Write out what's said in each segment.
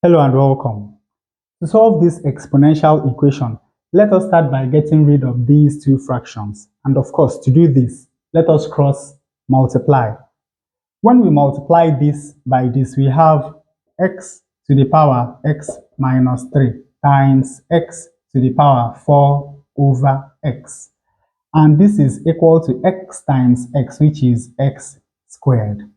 Hello and welcome. To solve this exponential equation, let us start by getting rid of these two fractions. And of course, to do this, let us cross multiply. When we multiply this by this, we have x to the power x minus 3 times x to the power 4 over x. And this is equal to x times x, which is x squared.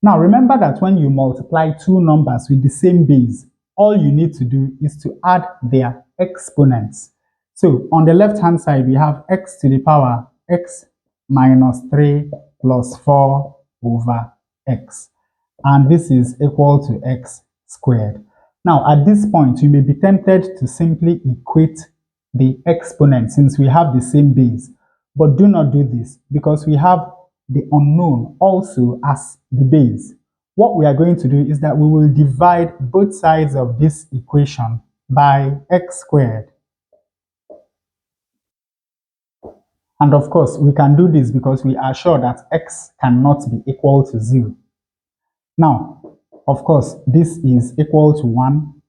Now remember that when you multiply two numbers with the same base, all you need to do is to add their exponents. So on the left hand side, we have x to the power x minus 3 plus 4 over x. And this is equal to x squared. Now at this point, you may be tempted to simply equate the exponent since we have the same base. But do not do this because we have the unknown also as the base. What we are going to do is that we will divide both sides of this equation by x squared. And of course, we can do this because we are sure that x cannot be equal to 0. Now, of course, this is equal to 1.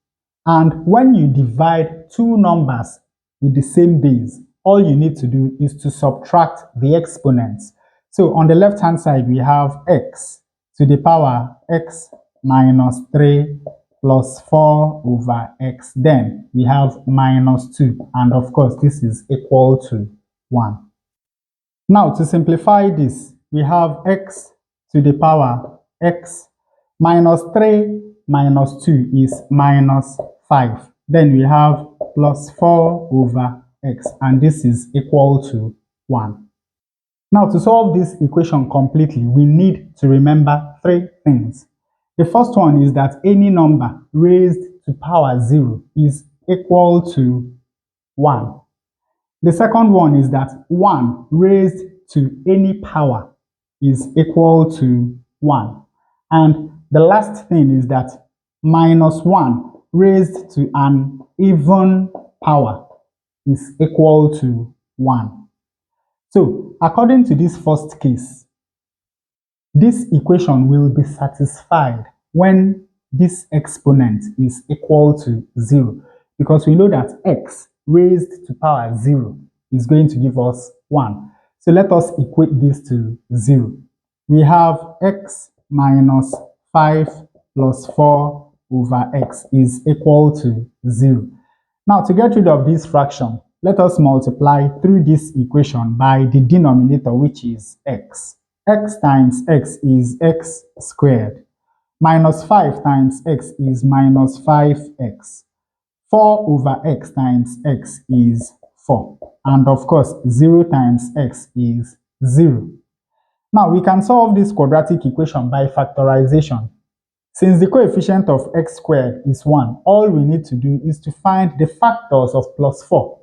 And when you divide two numbers with the same base, all you need to do is to subtract the exponents. So on the left hand side, we have x to the power x minus 3 plus 4 over x. Then we have minus 2. And of course, this is equal to 1. Now to simplify this, we have x to the power x minus 3 minus 2 is minus 5. Then we have plus 4 over x, and this is equal to 1. Now to solve this equation completely, we need to remember three things. The first one is that any number raised to power 0 is equal to 1. The second one is that 1 raised to any power is equal to 1. And the last thing is that minus 1 raised to an even power is equal to 1. So, according to this first case, this equation will be satisfied when this exponent is equal to 0, because we know that x raised to power 0 is going to give us 1. So let us equate this to 0. We have x minus 5 plus 4 over x is equal to 0. Now to get rid of this fraction, let us multiply through this equation by the denominator, which is x. X times x is x squared. Minus 5 times x is minus 5x. 4 over x times x is 4. And of course, 0 times x is 0. Now we can solve this quadratic equation by factorization. Since the coefficient of x squared is 1, all we need to do is to find the factors of plus 4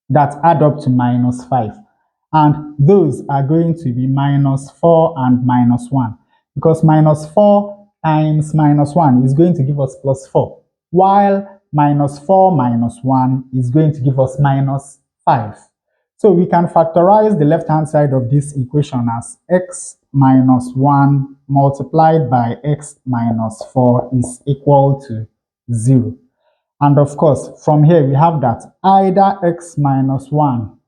that add up to minus 5. And those are going to be minus 4 and minus 1. Because minus 4 times minus 1 is going to give us plus 4. While minus 4 minus 1 is going to give us minus 5. So we can factorize the left-hand side of this equation as x minus 1 multiplied by x minus 4 is equal to 0. And of course, from here we have that either x minus 1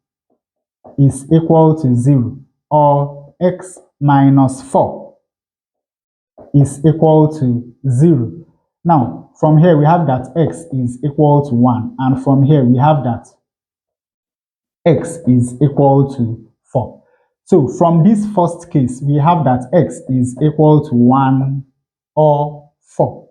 is equal to 0 or x minus 4 is equal to 0. Now, from here we have that x is equal to 1, and from here we have that x is equal to 4. So from this first case, we have that x is equal to 1 or 4.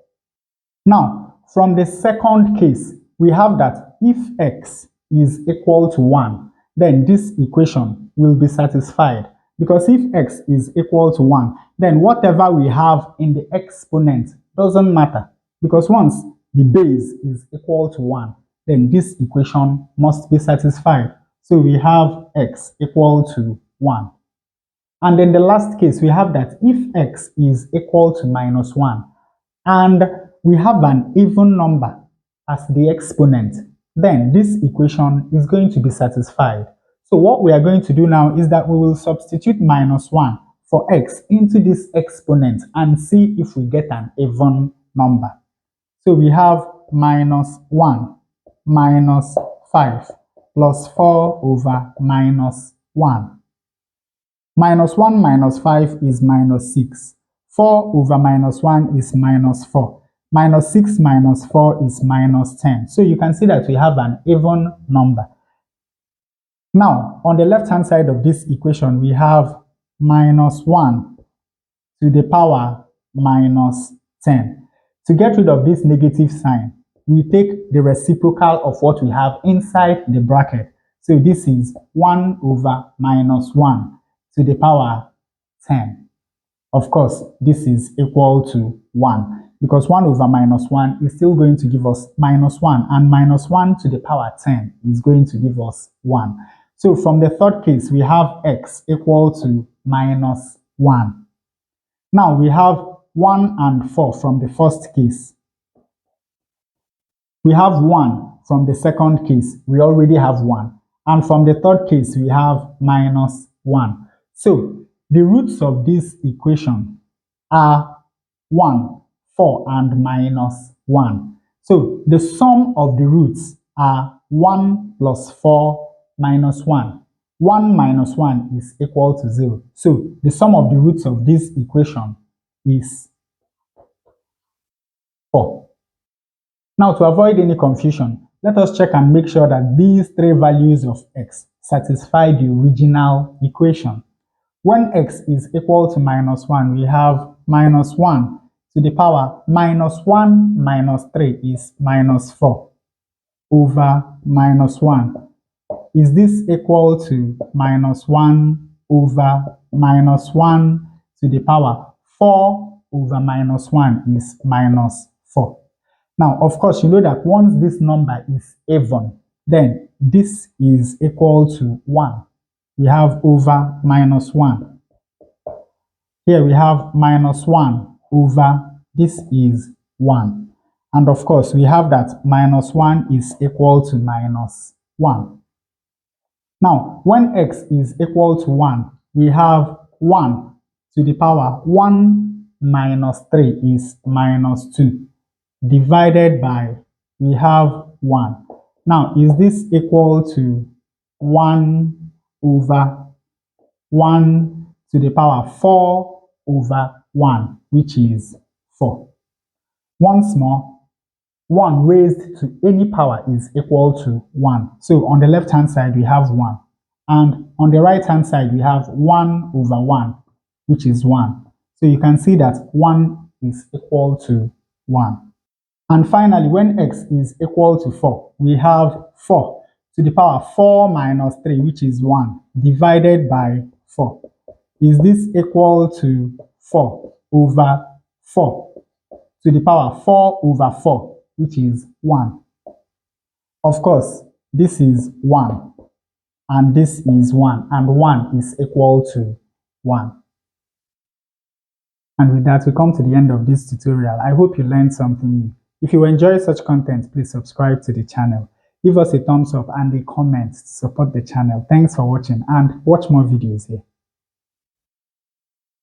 Now, from the second case, we have that if x is equal to 1, then this equation will be satisfied. Because if x is equal to 1, then whatever we have in the exponent doesn't matter. Because once the base is equal to 1, then this equation must be satisfied. So we have x equal to 1. And in the last case, we have that if x is equal to minus 1, and we have an even number as the exponent, then this equation is going to be satisfied. So what we are going to do now is that we will substitute minus 1 for x into this exponent and see if we get an even number. So we have minus 1 minus 5 plus 4 over minus 1. Minus 1 minus 5 is minus 6. 4 over minus 1 is minus 4. Minus 6 minus 4 is minus 10. So you can see that we have an even number. Now, on the left-hand side of this equation, we have minus 1 to the power minus 10. To get rid of this negative sign, we take the reciprocal of what we have inside the bracket. So this is 1 over minus 1 to the power 10. Of course, this is equal to 1 because 1 over minus 1 is still going to give us minus 1, and minus 1 to the power 10 is going to give us 1. So from the third case, we have x equal to minus 1. Now we have 1 and 4 from the first case. We have 1 from the second case. We already have 1. And from the third case, we have minus 1. So the roots of this equation are 1, 4, and minus 1. So the sum of the roots are 1 plus 4 minus 1. 1 minus 1 is equal to 0. So the sum of the roots of this equation is 4. Now, to avoid any confusion, let us check and make sure that these three values of x satisfy the original equation. When x is equal to minus 1, we have minus 1 to the power minus 1 minus 3 is minus 4 over minus 1. Is this equal to minus 1 over minus 1 to the power 4 over minus 1 is minus 4. Now, of course, you know that once this number is even, then this is equal to 1. We have over minus 1. Here we have minus 1 over, this is 1. And of course, we have that minus 1 is equal to minus 1. Now, when x is equal to 1, we have 1 to the power 1 minus 3 is minus 2. Divided by, we have 1. Now, is this equal to 1 over 1 to the power 4 over 1, which is 4? Once more, 1 raised to any power is equal to 1. So on the left-hand side, we have 1. And on the right-hand side, we have 1 over 1, which is 1. So you can see that 1 is equal to 1. And finally, when x is equal to 4, we have 4 to the power 4 minus 3, which is 1, divided by 4. Is this equal to 4 over 4 to the power 4 over 4, which is 1? Of course, this is 1, and this is 1, and 1 is equal to 1. And with that, we come to the end of this tutorial. I hope you learned something new. If you enjoy such content, please subscribe to the channel. Give us a thumbs up and a comment to support the channel. Thanks for watching, and watch more videos here.